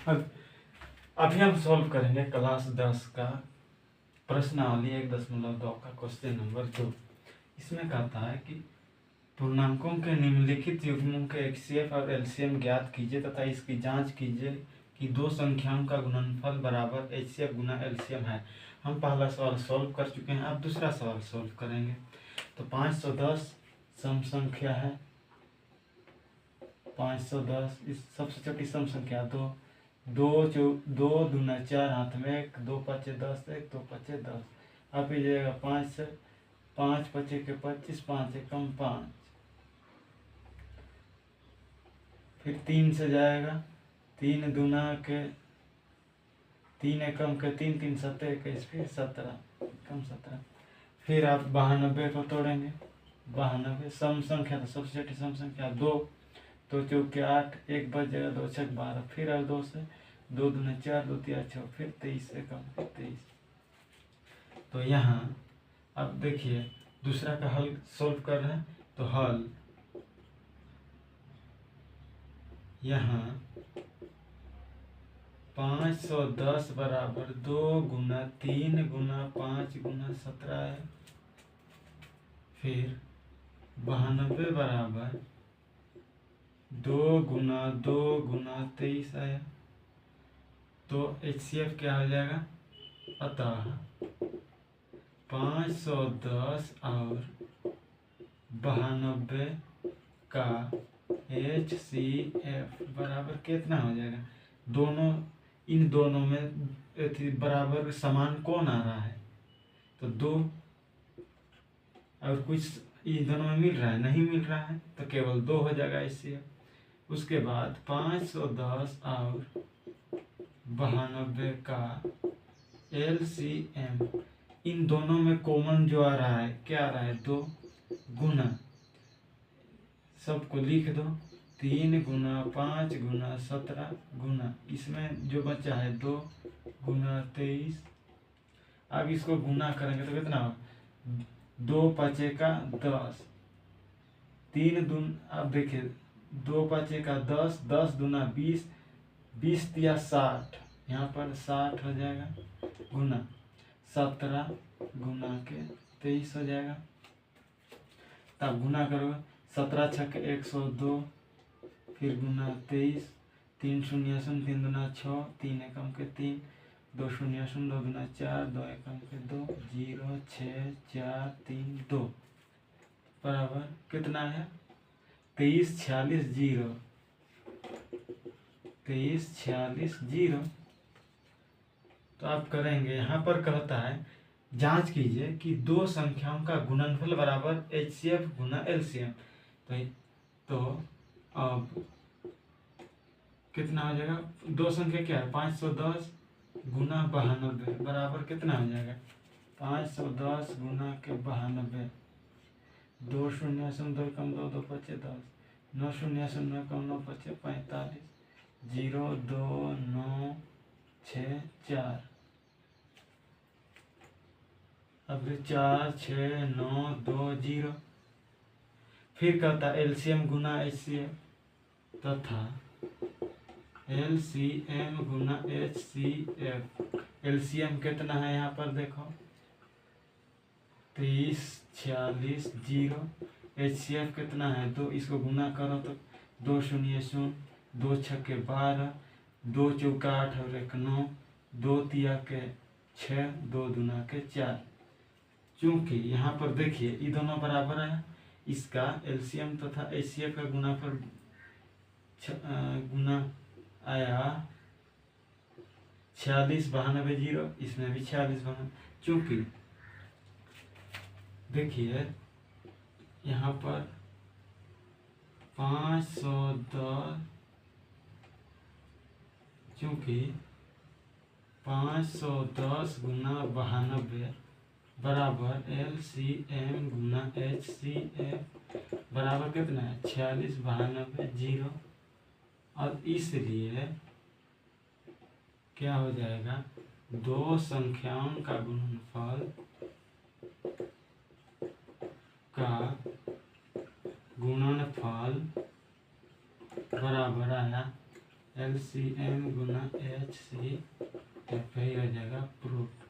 अब अभी हम सॉल्व करेंगे क्लास 10 का प्रश्नावली 1.2 का क्वेश्चन नंबर 2। इसमें कहता है कि पूर्णांकों के निम्नलिखित युग्मों के एचसीएफ और एलसीएम ज्ञात कीजिए तथा इसकी जांच कीजिए कि दो संख्याओं का गुणनफल बराबर एचसीएफ गुना एलसीएम है। हम पहला सवाल सॉल्व कर चुके हैं, अब दूसरा सवाल सॉल्व करेंगे। तो 510 सम संख्या है, 510 इस सबसे छोटी सम संख्या दो दूना 4 हाथ में 1, 2 पचे 10, 1 2 पचे 10। अब ये जाएगा 5 से 5 पचे के 25, 5 एकम 5, फिर 3 से जाएगा 3 दूना के 3 एकम के 3, 3 सत्ते 21, फिर 17 एकम 17। फिर आप 92 को तोड़ेंगे। 92 सम संख्या तो सबसे छोटी सम संख्या 2 चौके 8, 1 बच जाएगा, 2 छक 12, फिर अब 2 से 2 दूना 4, 2 तिया 6, फिर 23 एकम फिर 23। तो यहाँ अब देखिए दूसरा का हल सोल्व कर रहे हैं। तो हल यहाँ 510 बराबर 2 गुना 3 गुना 5 गुना 17 है। फिर 92 बराबर 2 गुना 2 गुना 23 आया। तो एचसीएफ क्या हो जाएगा? अतः 510 और 92 का एचसीएफ बराबर कितना हो जाएगा? इन दोनों में बराबर समान कौन आ रहा है? तो 2 और कुछ इन दोनों में मिल रहा है? नहीं मिल रहा है, तो केवल 2 हो जाएगा एचसीएफ। उसके बाद 510 और 92 का एलसीएम, इन दोनों में कॉमन जो आ रहा है क्या आ रहा है? 2 गुना, सबको लिख दो, 3 गुना 5 गुना 17 गुना, इसमें जो बचा है 2 गुना 23। अब इसको गुना करेंगे तो कितना होगा? 2 पचे का 10, 3 दून, अब देखिए 2 पचे का 10, 10 दूना 20, 20 तिया 60, यहाँ पर 60 हो जाएगा, गुना 17 गुना के 23 हो जाएगा। तब गुना करोगे 17 छक 102, फिर गुना 23, 3 शून्य शून्य 3 दूना 6, 3 एकम के 3, 2 शून्य शून्य 2 दूना 4, 2 एकम के 2, 0 6 4 3 2 बराबर कितना है? 23 46 0, 23 46 0। तो आप करेंगे, यहाँ पर कहता है जांच कीजिए कि दो संख्याओं का गुणनफल बराबर एचसीएफ गुना एलसीएम। तो अब कितना हो जाएगा? दो संख्या क्या है? 510 गुना 92 बराबर कितना हो जाएगा? 510 गुना के 92, 2 शून्य शून्य 2 कम 2, 2 पचे 10, 9 शून्य शून्य कम 9 पचे 45, 0 2 9 6 4, अब 4 6 9 2 0। फिर कहता है एलसीएम गुना एचसीएफ तथा एलसीएम गुना एचसीएफ। एलसीएम कितना है यहाँ पर देखो? 23 46 0। एचसीएफ कितना है? 2, इसको गुना करो तो 2 शून्य शून्य 2 छक्के 12, 2 चौका 8 और 1 9, 2 तिया के 6, 2 दूना के 4। चूंकि यहाँ पर देखिए ये दोनों बराबर है, इसका एलसीएम तथा एचसीएफ का गुनाफल गुना आया 46 92 0, इसमें भी 46 92। चूंकि देखिए यहाँ पर 510, चूंकि 510 गुना 92 बराबर एलसीएम गुना एचसीएफ बराबर कितना है? 46 92 0। और इसलिए क्या हो जाएगा? दो संख्याओं का गुणनफल बराबर आया LCM गुना HCF, यही हो जाएगा प्रूफ।